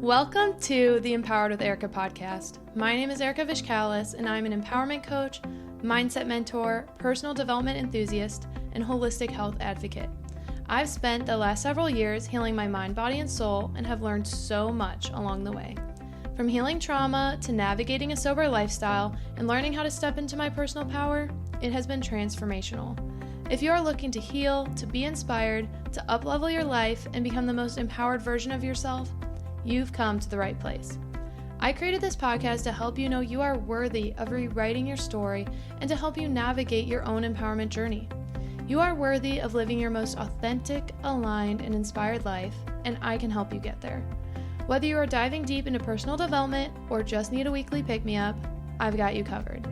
Welcome to the Empowered with Erika podcast. My name is Erika FB, and I'm an empowerment coach, mindset mentor, personal development enthusiast, and holistic health advocate. I've spent the last several years healing my mind, body, and soul, and have learned so much along the way. From healing trauma to navigating a sober lifestyle and learning how to step into my personal power, it has been transformational. If you are looking to heal, to be inspired, to uplevel your life, and become the most empowered version of yourself, you've come to the right place. I created this podcast to help you know you are worthy of rewriting your story and to help you navigate your own empowerment journey. You are worthy of living your most authentic, aligned, and inspired life, and I can help you get there. Whether you are diving deep into personal development or just need a weekly pick-me-up, I've got you covered.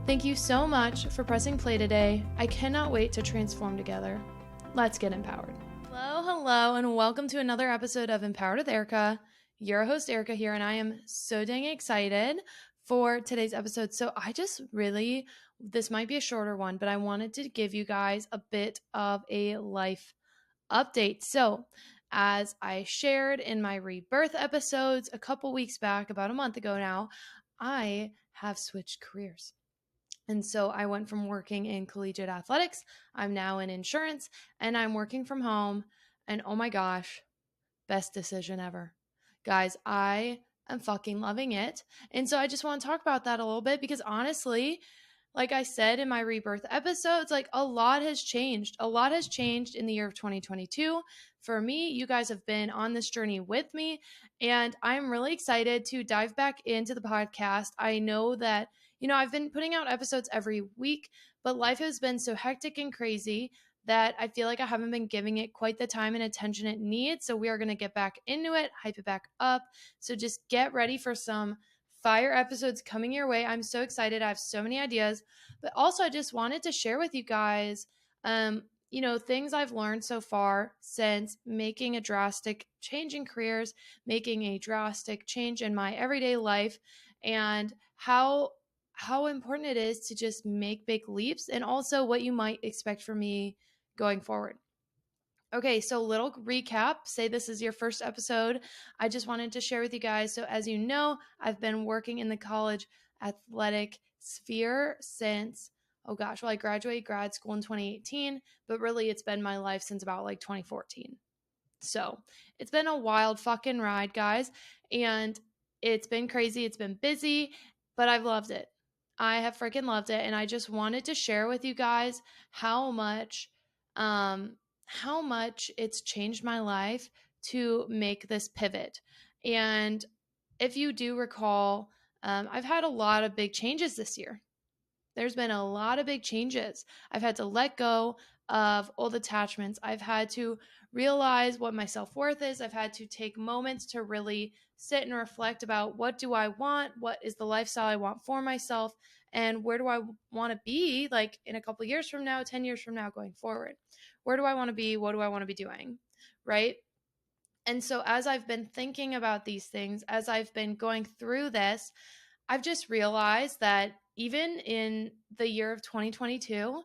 Thank you so much for pressing play today. I cannot wait to transform together. Let's get empowered. Hello, and welcome to another episode of Empowered with Erika. Your host, Erika, here, and I am so dang excited for today's episode. So this might be a shorter one, but I wanted to give you guys a bit of a life update. So as I shared in my rebirth episodes a couple weeks back, about a month ago now, I have switched careers. And so I went from working in collegiate athletics, I'm now in insurance, and I'm working from home. And oh my gosh, best decision ever. Guys, I am fucking loving it. And so I just want to talk about that a little bit because honestly, like I said in my rebirth episodes, like a lot has changed. A lot has changed in the year of 2022. For me, you guys have been on this journey with me, and I'm really excited to dive back into the podcast. I know that I've been putting out episodes every week, but life has been so hectic and crazy that I feel like I haven't been giving it quite the time and attention it needs. So we are going to get back into it, hype it back up. So just get ready for some fire episodes coming your way. I'm so excited. I have so many ideas, but also I just wanted to share with you guys, things I've learned so far since making a drastic change in careers, making a drastic change in my everyday life, and how important it is to just make big leaps, and also what you might expect from me going forward. Okay, so little recap. Say this is your first episode. I just wanted to share with you guys. So as you know, I've been working in the college athletic sphere since, I graduated grad school in 2018, but really it's been my life since about 2014. So it's been a wild fucking ride, guys. And it's been crazy. It's been busy, but I've loved it. I have freaking loved it. And I just wanted to share with you guys how much it's changed my life to make this pivot. And if you do recall, I've had a lot of big changes this year. There's been a lot of big changes. I've had to let go of old attachments. I've had to realize what my self-worth is. I've had to take moments to really sit and reflect about what do I want? What is the lifestyle I want for myself? And where do I want to be in a couple years from now, 10 years from now, going forward? Where do I want to be? What do I want to be doing? Right? And so as I've been thinking about these things, as I've been going through this, I've just realized that even in the year of 2022,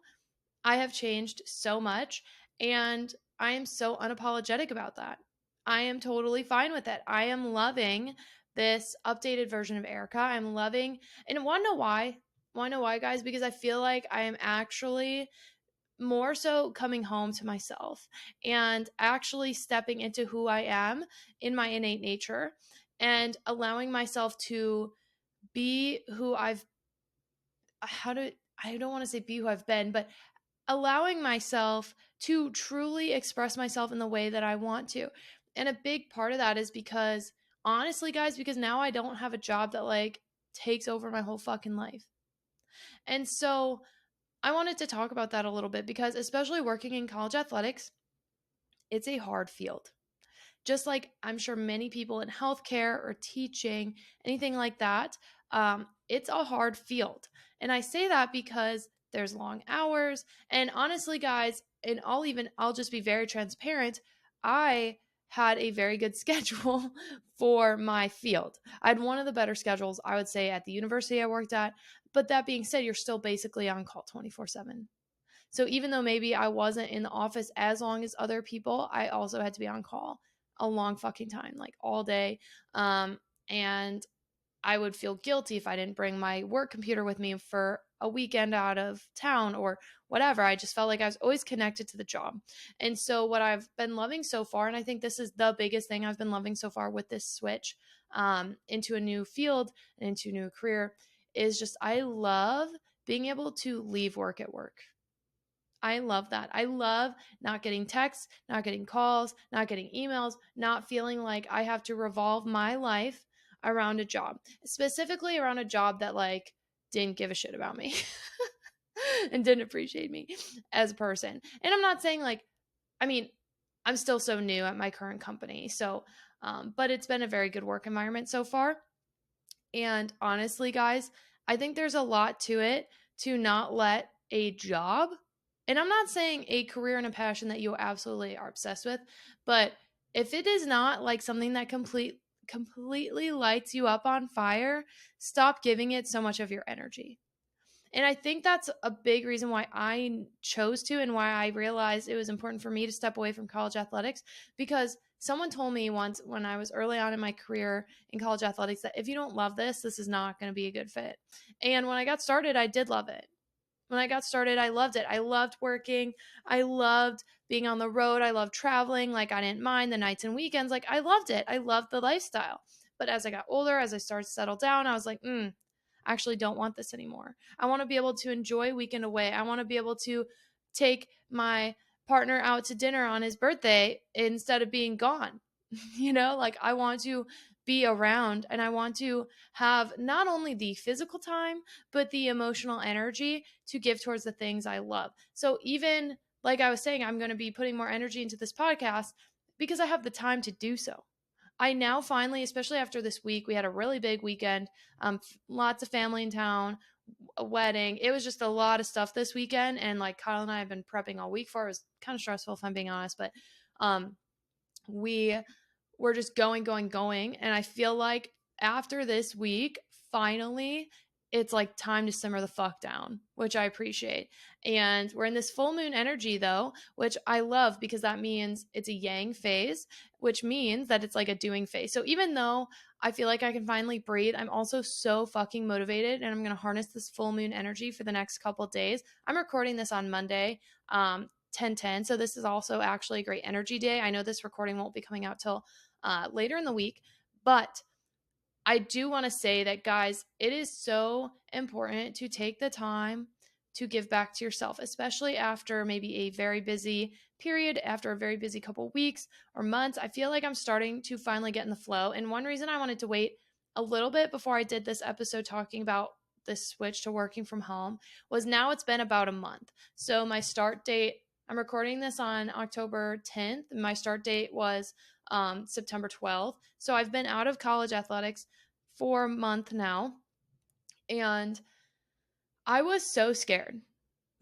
I have changed so much, and I am so unapologetic about that. I am totally fine with it. I am loving this updated version of Erika. I'm loving, and want to know why? Want to know why, guys? Because I feel like I am actually more so coming home to myself and actually stepping into who I am in my innate nature and allowing myself to be who I don't want to say be who I've been, but allowing myself to truly express myself in the way that I want to. And a big part of that is because, honestly, guys, because now I don't have a job that takes over my whole fucking life. And so I wanted to talk about that a little bit because, especially working in college athletics, it's a hard field. Just like I'm sure many people in healthcare or teaching, anything like that, it's a hard field. And I say that because there's long hours. And honestly, guys, and I'll just be very transparent. I had a very good schedule for my field. I had one of the better schedules, I would say, at the university I worked at. But that being said, you're still basically on call 24/7. So even though maybe I wasn't in the office as long as other people, I also had to be on call a long fucking time, like all day. And I would feel guilty if I didn't bring my work computer with me for a weekend out of town or whatever. I just felt like I was always connected to the job. And so, what I've been loving so far, and I think this is the biggest thing I've been loving so far with this switch into a new field and into a new career, is just I love being able to leave work at work. I love that. I love not getting texts, not getting calls, not getting emails, not feeling like I have to revolve my life around a job, specifically around a job that like didn't give a shit about me and didn't appreciate me as a person. And I'm not saying like, I mean, I'm still so new at my current company. So, but it's been a very good work environment so far. And honestly, guys, I think there's a lot to it to not let a job, and I'm not saying a career and a passion that you absolutely are obsessed with, but if it is not like something that completely lights you up on fire, stop giving it so much of your energy. And I think that's a big reason why I chose to and why I realized it was important for me to step away from college athletics, because someone told me once when I was early on in my career in college athletics that if you don't love this, this is not going to be a good fit. And when I got started, I did love it. When I got started, I loved it. I loved working. I loved being on the road. I loved traveling. Like, I didn't mind the nights and weekends. Like, I loved it. I loved the lifestyle. But as I got older, as I started to settle down, I was like, I actually don't want this anymore. I want to be able to enjoy weekend away. I want to be able to take my partner out to dinner on his birthday instead of being gone. Like, I want to be around, and I want to have not only the physical time, but the emotional energy to give towards the things I love. So even like I was saying, I'm going to be putting more energy into this podcast because I have the time to do so. I now finally, especially after this week, we had a really big weekend, lots of family in town, a wedding. It was just a lot of stuff this weekend. And like Kyle and I have been prepping all week for it. It was kind of stressful if I'm being honest, but we were just going. And I feel like after this week, finally, it's like time to simmer the fuck down, which I appreciate. And we're in this full moon energy though, which I love because that means it's a yang phase, which means that it's like a doing phase. So even though I feel like I can finally breathe, I'm also so fucking motivated, and I'm going to harness this full moon energy for the next couple days. I'm recording this on Monday, 10/10. So this is also actually a great energy day. I know this recording won't be coming out till later in the week, but I do want to say that, guys, it is so important to take the time to give back to yourself, especially after maybe a very busy period, after a very busy couple weeks or months. I feel like I'm starting to finally get in the flow. And one reason I wanted to wait a little bit before I did this episode talking about this switch to working from home was now it's been about a month. So my start date, I'm recording this on October 10th. And my start date was September 12th. So I've been out of college athletics for a month now. And I was so scared.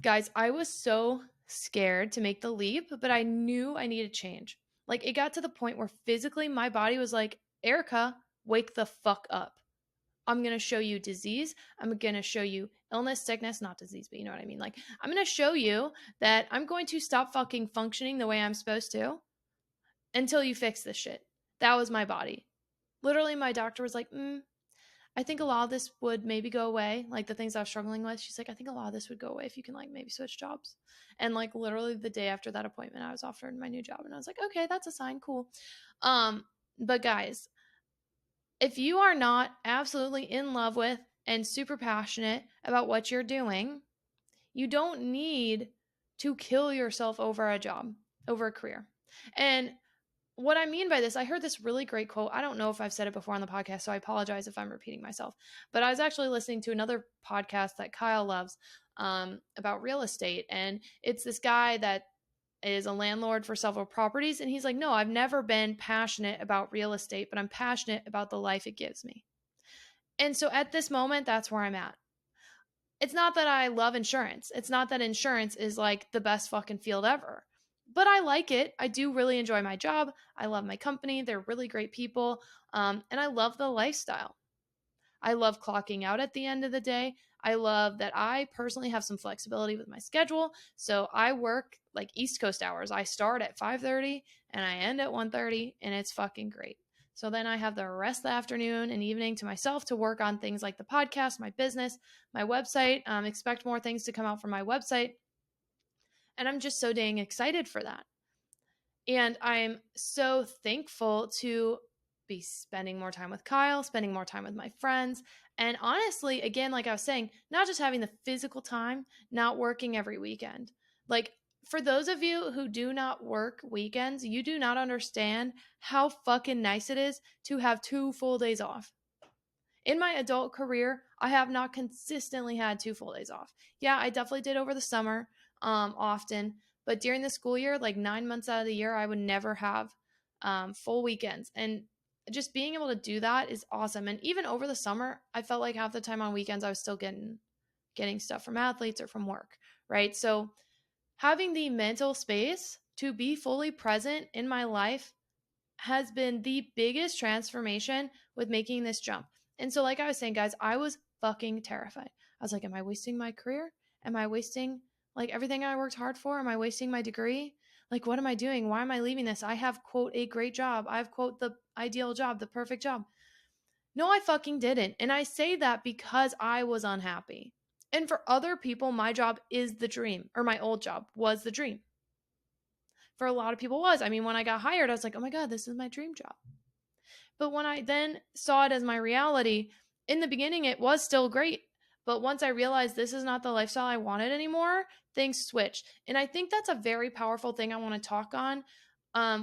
Guys, I was so scared to make the leap, but I knew I needed change. Like, it got to the point where physically my body was like, Erika, wake the fuck up. I'm going to show you disease. I'm going to show you illness, sickness, not disease, but you know what I mean? Like, I'm going to show you that I'm going to stop fucking functioning the way I'm supposed to until you fix this shit. That was my body. Literally, my doctor was like, I think a lot of this would maybe go away. Like the things I was struggling with, she's like, I think a lot of this would go away if you can like maybe switch jobs. And like literally the day after that appointment, I was offered my new job, and I was like, okay, that's a sign. Cool. But guys, if you are not absolutely in love with and super passionate about what you're doing, you don't need to kill yourself over a job, over a career. And what I mean by this, I heard this really great quote. I don't know if I've said it before on the podcast, so I apologize if I'm repeating myself. But I was actually listening to another podcast that Kyle loves about real estate. And it's this guy that is a landlord for several properties. And he's like, no, I've never been passionate about real estate, but I'm passionate about the life it gives me. And so at this moment, that's where I'm at. It's not that I love insurance. It's not that insurance is like the best fucking field ever. But I like it. I do really enjoy my job. I love my company. They're really great people. And I love the lifestyle. I love clocking out at the end of the day. I love that I personally have some flexibility with my schedule. So I work like East Coast hours. I start at 5:30 and I end at 1:30, and it's fucking great. So then I have the rest of the afternoon and evening to myself to work on things like the podcast, my business, my website. Expect more things to come out from my website. And I'm just so dang excited for that. And I'm so thankful to be spending more time with Kyle, spending more time with my friends. And honestly, again, like I was saying, not just having the physical time, not working every weekend. Like, for those of you who do not work weekends, you do not understand how fucking nice it is to have 2 full days off. In my adult career, I have not consistently had 2 full days off. Yeah, I definitely did over the summer, often, but during the school year, like 9 months out of the year, I would never have full weekends. And just being able to do that is awesome. And even over the summer, I felt like half the time on weekends, I was still getting stuff from athletes or from work, right? So having the mental space to be fully present in my life has been the biggest transformation with making this jump. And so, like I was saying, guys, I was fucking terrified. I was like, am I wasting my career? Am I wasting like everything I worked hard for? Am I wasting my degree? Like, what am I doing? Why am I leaving this? I have, quote, a great job. I have, quote, the ideal job, the perfect job. No, I fucking didn't. And I say that because I was unhappy. And for other people, my job is the dream, or my old job was the dream. For a lot of people was. I mean, when I got hired, I was like, oh my God, this is my dream job. But when I then saw it as my reality, in the beginning, it was still great. But once I realized this is not the lifestyle I wanted anymore, things switched. And I think that's a very powerful thing I want to talk on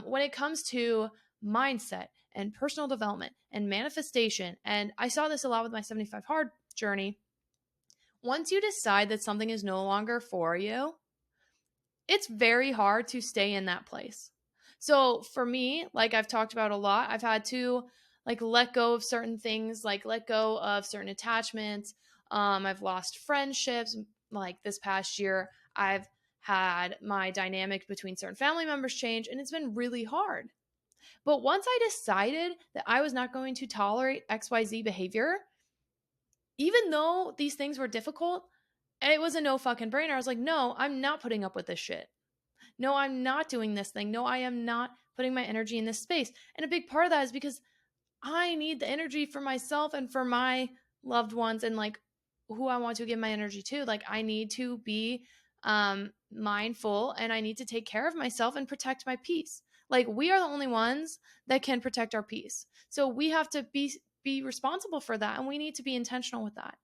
when it comes to mindset and personal development and manifestation. And I saw this a lot with my 75 Hard journey. Once you decide that something is no longer for you, it's very hard to stay in that place. So for me, like I've talked about a lot, I've had to like let go of certain things, like let go of certain attachments. I've lost friendships. Like this past year, I've had my dynamic between certain family members change, and it's been really hard. But once I decided that I was not going to tolerate XYZ behavior, even though these things were difficult, it was a no fucking brainer. I was like, no, I'm not putting up with this shit. No, I'm not doing this thing. No, I am not putting my energy in this space. And a big part of that is because I need the energy for myself and for my loved ones and like who I want to give my energy to. Like I need to be mindful, and I need to take care of myself and protect my peace. Like we are the only ones that can protect our peace. So we have to be responsible for that, and we need to be intentional with that.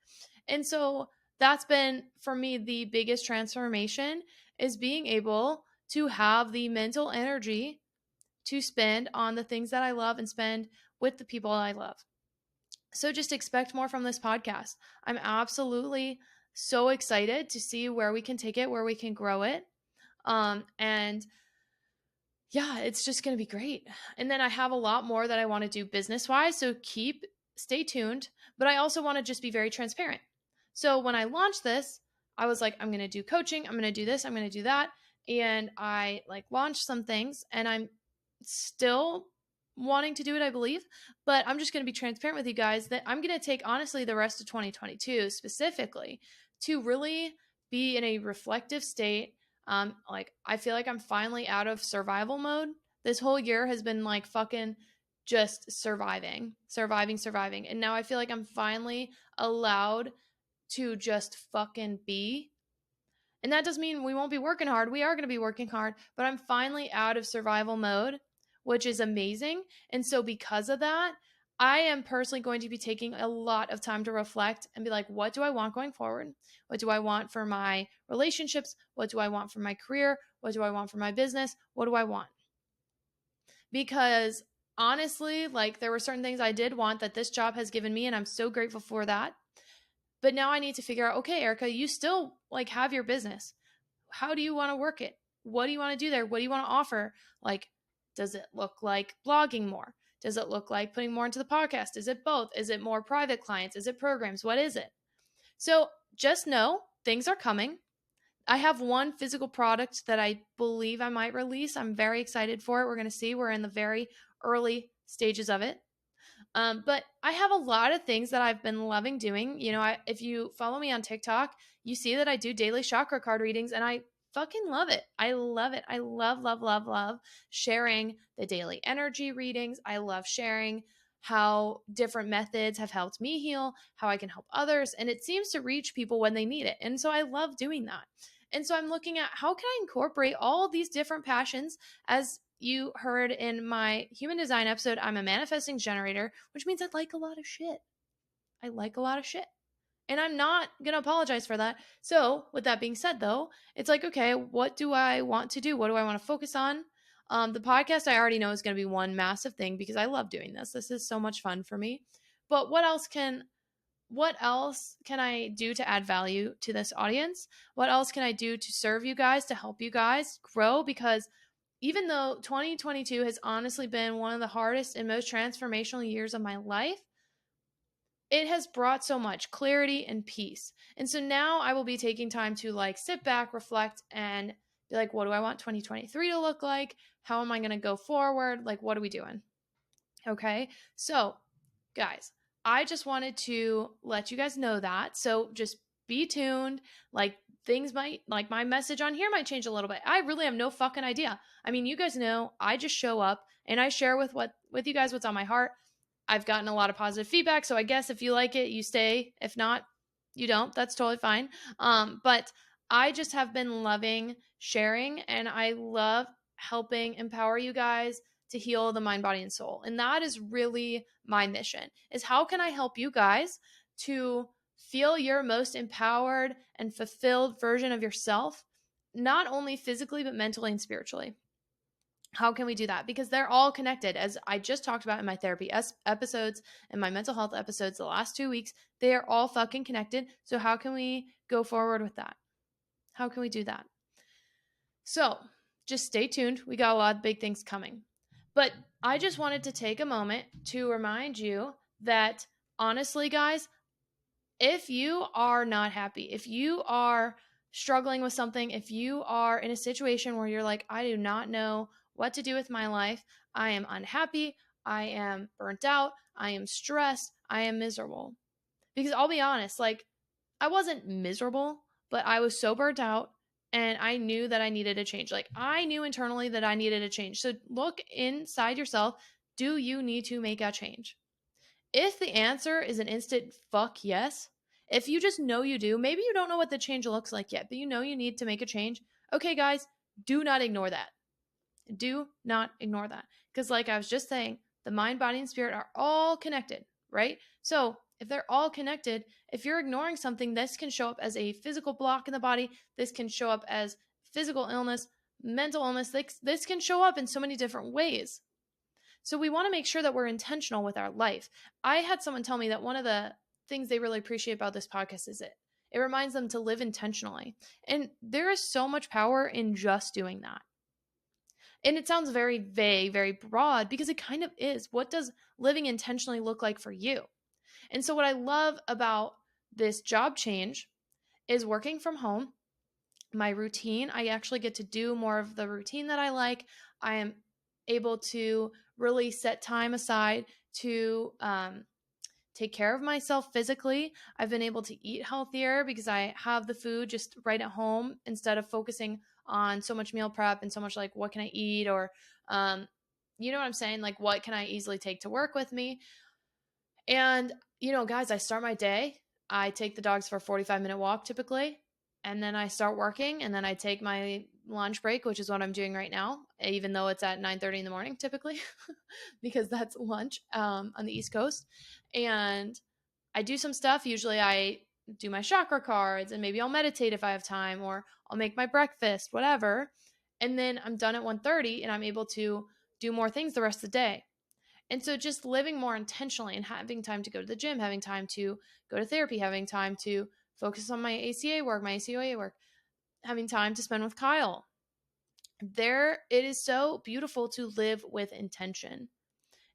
And so that's been for me the biggest transformation, is being able to have the mental energy to spend on the things that I love and spend with the people I love. So just expect more from this podcast. I'm absolutely so excited to see where we can take it, where we can grow it. And yeah, it's just going to be great. And then I have a lot more that I want to do business wise. So stay tuned. But I also want to just be very transparent. So when I launched this, I was like, I'm going to do coaching. I'm going to do this. I'm going to do that. And I like launched some things, and I'm still wanting to do it, I believe. But I'm just going to be transparent with you guys that I'm going to take honestly the rest of 2022 specifically to really be in a reflective state. Like I feel like I'm finally out of survival mode. This whole year has been like fucking just surviving. And now I feel like I'm finally allowed to just fucking be. And that doesn't mean we won't be working hard. We are going to be working hard, but I'm finally out of survival mode, which is amazing. And so because of that, I am personally going to be taking a lot of time to reflect and be like, what do I want going forward? What do I want for my relationships? What do I want for my career? What do I want for my business? What do I want? Because honestly, like there were certain things I did want that this job has given me, and I'm so grateful for that. But now I need to figure out, okay, Erika, you still like have your business. How do you want to work it? What do you want to do there? What do you want to offer? Like, does it look like blogging more? Does it look like putting more into the podcast? Is it both? Is it more private clients? Is it programs? What is it? So just know things are coming. I have one physical product that I believe I might release. I'm very excited for it. We're going to see. We're in the very early stages of it. But I have a lot of things that I've been loving doing. If you follow me on TikTok, you see that I do daily chakra card readings, and I fucking love it. I love it. I love, love, love, love sharing the daily energy readings. I love sharing how different methods have helped me heal, how I can help others, and it seems to reach people when they need it. And so I love doing that. And so I'm looking at how can I incorporate all these different passions. As you heard in my human design episode, I'm a manifesting generator, which means I like a lot of shit. I like a lot of shit. And I'm not going to apologize for that. So, with that being said, though, it's like, okay, what do I want to do? What do I want to focus on? The podcast I already know is going to be one massive thing because I love doing this. This is so much fun for me. But what else can I do to add value to this audience? What else can I do to serve you guys, to help you guys grow? Because even though 2022 has honestly been one of the hardest and most transformational years of my life, it has brought so much clarity and peace. And so now I will be taking time to like sit back, reflect, and be like, what do I want 2023 to look like? How am I going to go forward? Like, what are we doing? Okay. So, guys, I just wanted to let you guys know that. So just be tuned. Like, things might, like my message on here might change a little bit. I really have no fucking idea. I mean, you guys know I just show up and I share with you guys what's on my heart. I've gotten a lot of positive feedback, so I guess if you like it, you stay. If not, you don't. That's totally fine. But I just have been loving sharing, and I love helping empower you guys to heal the mind, body, and soul. And that is really my mission, is how can I help you guys to feel your most empowered and fulfilled version of yourself, not only physically, but mentally and spiritually. How can we do that? Because they're all connected. As I just talked about in my therapy episodes and my mental health episodes the last 2 weeks, they are all fucking connected. So how can we go forward with that? How can we do that? So just stay tuned. We got a lot of big things coming. But I just wanted to take a moment to remind you that honestly, guys, if you are not happy, if you are struggling with something, if you are in a situation where you're like, I do not know what to do with my life, I am unhappy, I am burnt out, I am stressed, I am miserable. Because I'll be honest, like, I wasn't miserable, but I was so burnt out and I knew that I needed a change. Like, I knew internally that I needed a change. So look inside yourself. Do you need to make a change? If the answer is an instant fuck yes, if you just know you do, maybe you don't know what the change looks like yet, but you know you need to make a change. Okay, guys, do not ignore that. Do not ignore that. Because, like I was just saying, the mind, body, and spirit are all connected, right? So, if they're all connected, if you're ignoring something, this can show up as a physical block in the body. This can show up as physical illness, mental illness. This can show up in so many different ways. So we want to make sure that we're intentional with our life. I had someone tell me that one of the things they really appreciate about this podcast is it reminds them to live intentionally. And there is so much power in just doing that. And it sounds very vague, very broad, because it kind of is. What does living intentionally look like for you? And so what I love about this job change is working from home. My routine, I actually get to do more of the routine that I like. I am able to really set time aside to take care of myself physically. I've been able to eat healthier because I have the food just right at home instead of focusing on so much meal prep and so much like what can I eat, or you know what I'm saying? Like, what can I easily take to work with me? And, guys, I start my day. I take the dogs for a 45-minute walk typically. And then I start working, and then I take my lunch break, which is what I'm doing right now, even though it's at 9:30 in the morning typically, because that's lunch on the East Coast. And I do some stuff. Usually I do my chakra cards, and maybe I'll meditate if I have time, or I'll make my breakfast, whatever. And then I'm done at 1:30, and I'm able to do more things the rest of the day. And so just living more intentionally and having time to go to the gym, having time to go to therapy, having time to focus on my ACA work, my ACOA work, having time to spend with Kyle. It is so beautiful to live with intention.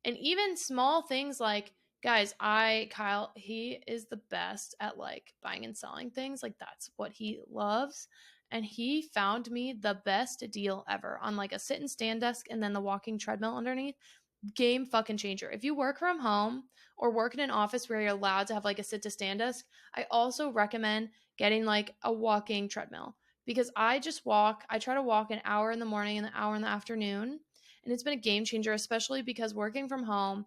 And even small things like, guys, Kyle, he is the best at like buying and selling things. Like, that's what he loves. And he found me the best deal ever on like a sit and stand desk and then the walking treadmill underneath. game fucking changer. If you work from home or work in an office where you're allowed to have like a sit to stand desk, I also recommend getting like a walking treadmill, because I just walk. I try to walk an hour in the morning and an hour in the afternoon. And it's been a game changer, especially because working from home,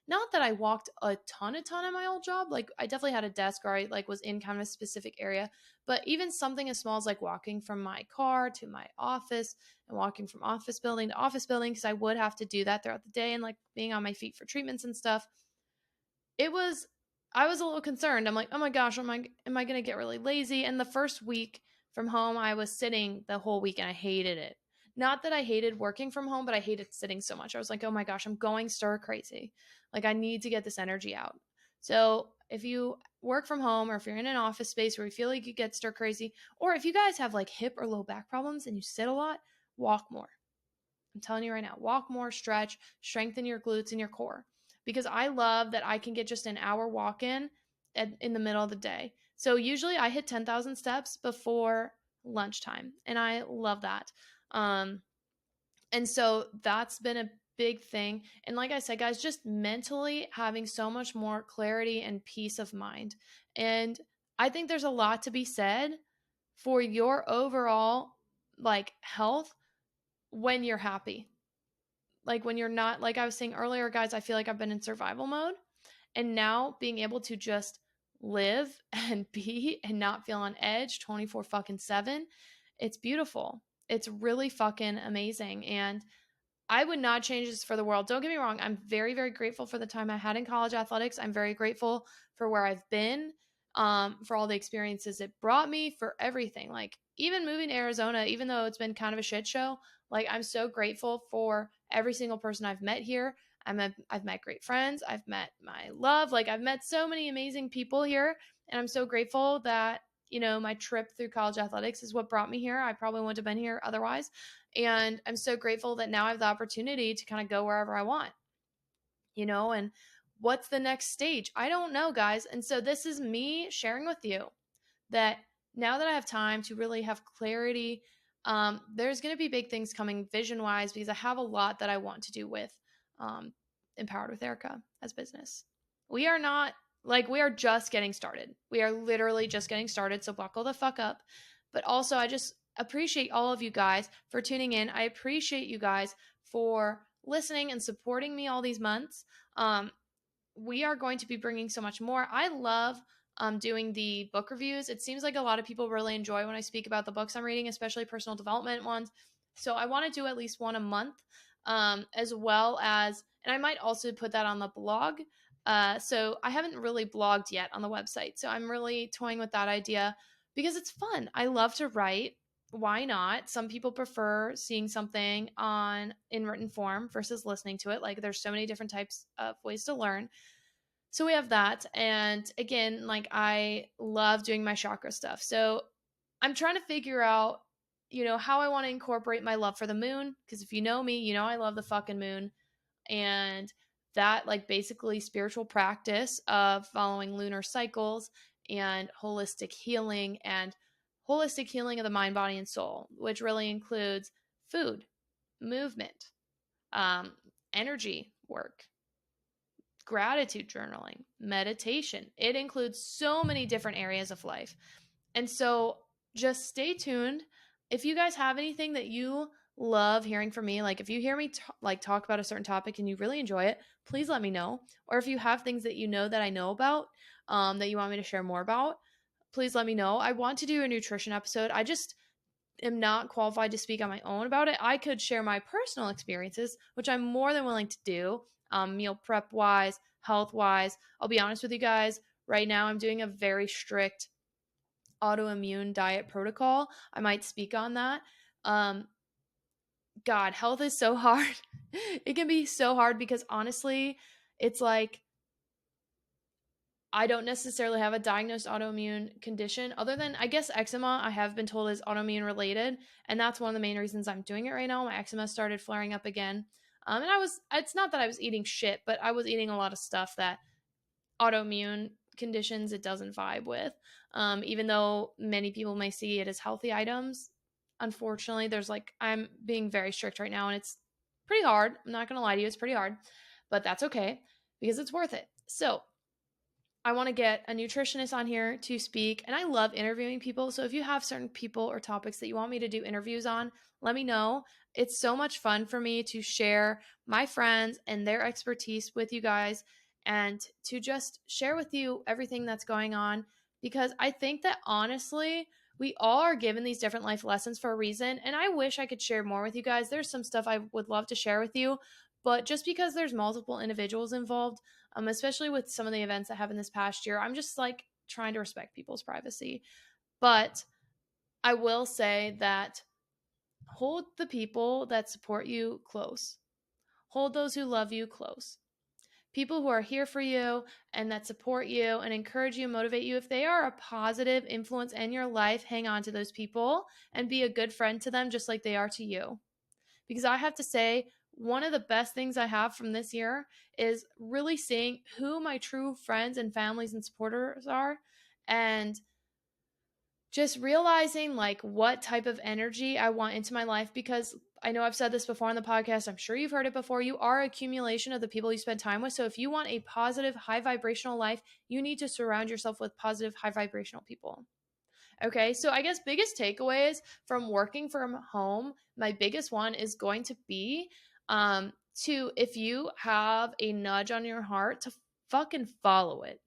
not that I walked a ton at my old job. Like I definitely had a desk where I like was in kind of a specific area, but even something as small as like walking from my car to my office and walking from office building to office building, because I would have to do that throughout the day and like being on my feet for treatments and stuff. It was I was a little concerned. I'm like, oh my gosh, am I gonna get really lazy? And the first week from home, I was sitting the whole week and I hated it. Not that I hated working from home, but I hated sitting so much. I was like, oh my gosh, I'm going stir crazy. Like I need to get this energy out. So if you work from home or if you're in an office space where you feel like you get stir crazy, or if you guys have like hip or low back problems and you sit a lot, walk more. I'm telling you right now, walk more, stretch, strengthen your glutes and your core. Because I love that I can get just an hour walk in the middle of the day. So usually I hit 10,000 steps before lunchtime, and I love that. And so that's been a big thing. And like I said, guys, just mentally having so much more clarity and peace of mind. And I think there's a lot to be said for your overall like health when you're happy. Like when you're not, like I was saying earlier, guys, I feel like I've been in survival mode, and now being able to just live and be and not feel on edge 24 fucking 7, it's beautiful. It's really fucking amazing. And I would not change this for the world. Don't get me wrong. I'm very, very grateful for the time I had in college athletics. I'm very grateful for where I've been, for all the experiences it brought me, for everything. Like even moving to Arizona, even though it's been kind of a shit show, like I'm so grateful for every single person I've met here. I've met great friends. I've met my love. Like I've met so many amazing people here. And I'm so grateful that, my trip through college athletics is what brought me here. I probably wouldn't have been here otherwise. And I'm so grateful that now I have the opportunity to kind of go wherever I want, and what's the next stage? I don't know, guys. And so this is me sharing with you that now that I have time to really have clarity, there's going to be big things coming vision wise, because I have a lot that I want to do with Empowered with Erika as business. We are just getting started. We are literally just getting started. So buckle the fuck up. But also, I just appreciate all of you guys for tuning in. I appreciate you guys for listening and supporting me all these months. We are going to be bringing so much more. I love doing the book reviews. It seems like a lot of people really enjoy when I speak about the books I'm reading, especially personal development ones. So I want to do at least one a month, as well as, and I might also put that on the blog. So I haven't really blogged yet on the website. So I'm really toying with that idea because it's fun. I love to write. Why not? Some people prefer seeing something in written form versus listening to it. Like there's so many different types of ways to learn. So we have that. And again, like I love doing my chakra stuff. So I'm trying to figure out, how I want to incorporate my love for the moon. Because if you know me, I love the fucking moon. And that like basically spiritual practice of following lunar cycles and holistic healing of the mind, body, and soul, which really includes food, movement, energy work, gratitude journaling, meditation. It includes so many different areas of life. And so just stay tuned. If you guys have anything that you love hearing from me, like if you hear me talk about a certain topic and you really enjoy it, please let me know. Or if you have things that that I know about, that you want me to share more about, please let me know. I want to do a nutrition episode. I just am not qualified to speak on my own about it. I could share my personal experiences, which I'm more than willing to do, meal prep wise, health wise. I'll be honest with you guys. Right now, I'm doing a very strict autoimmune diet protocol. I might speak on that. God, health is so hard. It can be so hard because honestly, it's like I don't necessarily have a diagnosed autoimmune condition other than, I guess, eczema. I have been told is autoimmune related. And that's one of the main reasons I'm doing it right now. My eczema started flaring up again. And it's not that I was eating shit, but I was eating a lot of stuff that autoimmune conditions it doesn't vibe with. Even though many people may see it as healthy items, unfortunately, I'm being very strict right now, and it's pretty hard. I'm not going to lie to you. It's pretty hard, but that's okay because it's worth it. So I want to get a nutritionist on here to speak, and I love interviewing people. So if you have certain people or topics that you want me to do interviews on, let me know. It's so much fun for me to share my friends and their expertise with you guys and to just share with you everything that's going on, because I think that honestly, we all are given these different life lessons for a reason, and I wish I could share more with you guys. There's some stuff I would love to share with you, but just because there's multiple individuals involved, especially with some of the events that happened this past year, I'm just like trying to respect people's privacy. But I will say that hold the people that support you close. Hold those who love you close. People who are here for you and that support you and encourage you and motivate you, if they are a positive influence in your life, hang on to those people and be a good friend to them just like they are to you. Because I have to say, one of the best things I have from this year is really seeing who my true friends and families and supporters are, and just realizing like what type of energy I want into my life. Because I know I've said this before on the podcast, I'm sure you've heard it before, you are an accumulation of the people you spend time with. So if you want a positive, high vibrational life, you need to surround yourself with positive, high vibrational people. Okay, so I guess biggest takeaways from working from home, my biggest one is going to be to, if you have a nudge on your heart, to fucking follow it.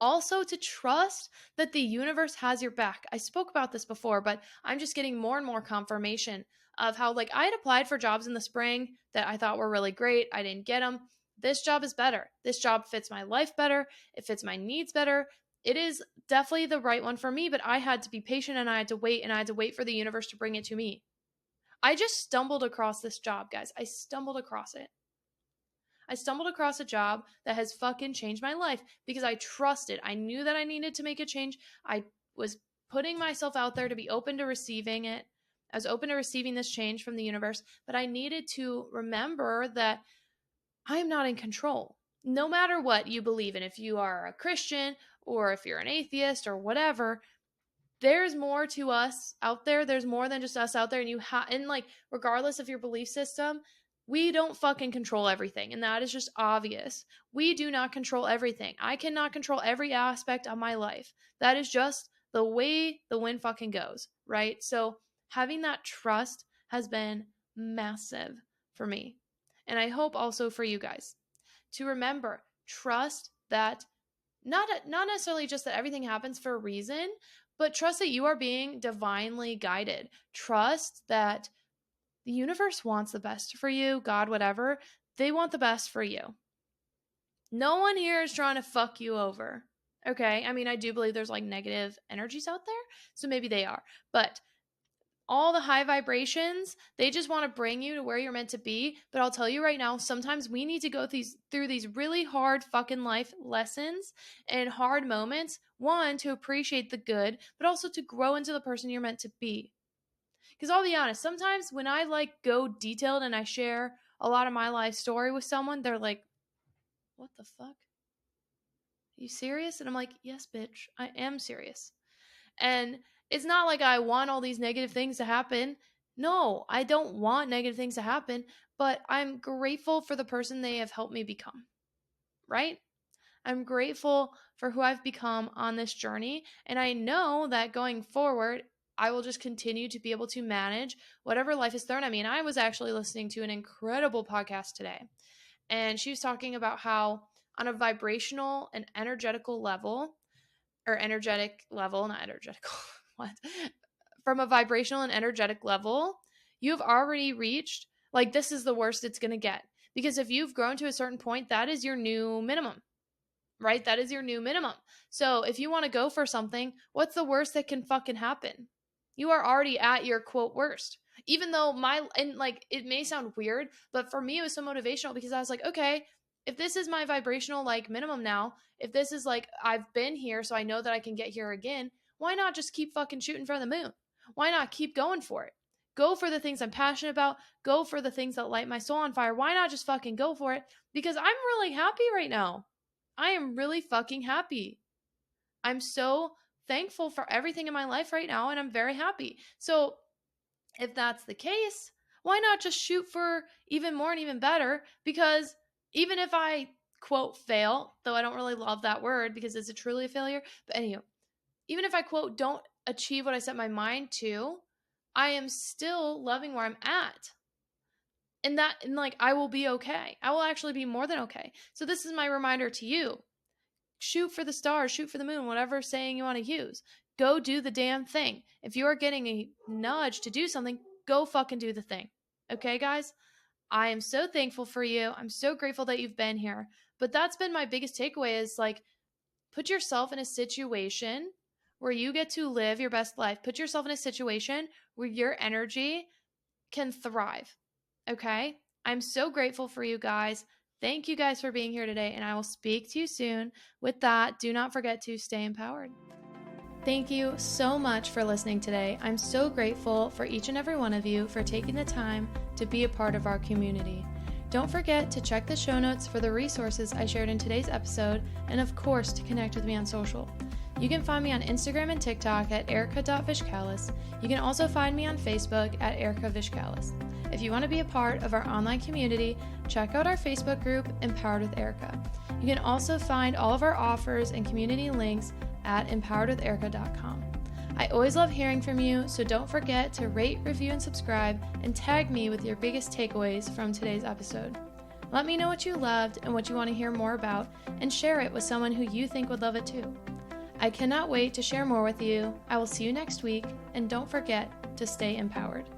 Also, to trust that the universe has your back. I spoke about this before, but I'm just getting more and more confirmation of how, like, I had applied for jobs in the spring that I thought were really great. I didn't get them. This job is better. This job fits my life better. It fits my needs better. It is definitely the right one for me, but I had to be patient and I had to wait, and I had to wait for the universe to bring it to me. I just stumbled across this job, guys. I stumbled across it. I stumbled across a job that has fucking changed my life because I trusted. I knew that I needed to make a change. I was putting myself out there to be open to receiving it. I was open to receiving this change from the universe, but I needed to remember that I am not in control. No matter what you believe in, if you are a Christian or if you're an atheist or whatever, there's more to us out there. There's more than just us out there. And like, regardless of your belief system, we don't fucking control everything. And that is just obvious. We do not control everything. I cannot control every aspect of my life. That is just the way the wind fucking goes, right? So having that trust has been massive for me. And I hope also for you guys to remember, trust that not necessarily just that everything happens for a reason, but trust that you are being divinely guided. Trust that the universe wants the best for you, God, whatever. They want the best for you. No one here is trying to fuck you over. Okay? I mean, I do believe there's like negative energies out there, so maybe they are. But all the high vibrations, they just want to bring you to where you're meant to be. But I'll tell you right now, sometimes we need to go through these really hard fucking life lessons and hard moments. One, to appreciate the good, but also to grow into the person you're meant to be. Because I'll be honest, sometimes when I like go detailed and I share a lot of my life story with someone, they're like, what the fuck? Are you serious? And I'm like, yes, bitch, I am serious. And it's not like I want all these negative things to happen. No, I don't want negative things to happen, but I'm grateful for the person they have helped me become, right? I'm grateful for who I've become on this journey. And I know that going forward, I will just continue to be able to manage whatever life has thrown at me. And I was actually listening to an incredible podcast today. And she was talking about how on a vibrational and energetical level, or energetic level, not energetical, what? From a vibrational and energetic level, you've already reached, like, this is the worst it's going to get. Because if you've grown to a certain point, that is your new minimum, right? That is your new minimum. So if you want to go for something, what's the worst that can fucking happen? You are already at your quote worst. Even though and like, it may sound weird, but for me, it was so motivational because I was like, okay, if this is my vibrational like minimum now, if this is like, I've been here, so I know that I can get here again, why not just keep fucking shooting for the moon? Why not keep going for it? Go for the things I'm passionate about. Go for the things that light my soul on fire. Why not just fucking go for it? Because I'm really happy right now. I am really fucking happy. I'm so thankful for everything in my life right now, and I'm very happy. So if that's the case, why not just shoot for even more and even better? Because even if I, quote, fail, though I don't really love that word because it's truly a failure, but anyhow, even if I, quote, don't achieve what I set my mind to, I am still loving where I'm at. And I will be okay. I will actually be more than okay. So this is my reminder to you. Shoot for the stars, shoot for the moon, whatever saying you want to use. Go do the damn thing. If you are getting a nudge to do something, go fucking do the thing. Okay, guys? I am so thankful for you. I'm so grateful that you've been here. But that's been my biggest takeaway is put yourself in a situation where you get to live your best life. Put yourself in a situation where your energy can thrive. Okay? I'm so grateful for you guys. Thank you guys for being here today, and I will speak to you soon. With that, do not forget to stay empowered. Thank you so much for listening today. I'm so grateful for each and every one of you for taking the time to be a part of our community. Don't forget to check the show notes for the resources I shared in today's episode, and of course, to connect with me on social. You can find me on Instagram and TikTok at erika.vishkalis. You can also find me on Facebook at Erika Vishkalis. If you want to be a part of our online community, check out our Facebook group, Empowered with Erika. You can also find all of our offers and community links at empoweredwitherika.com. I always love hearing from you, so don't forget to rate, review, and subscribe, and tag me with your biggest takeaways from today's episode. Let me know what you loved and what you want to hear more about, and share it with someone who you think would love it too. I cannot wait to share more with you. I will see you next week, and don't forget to stay empowered.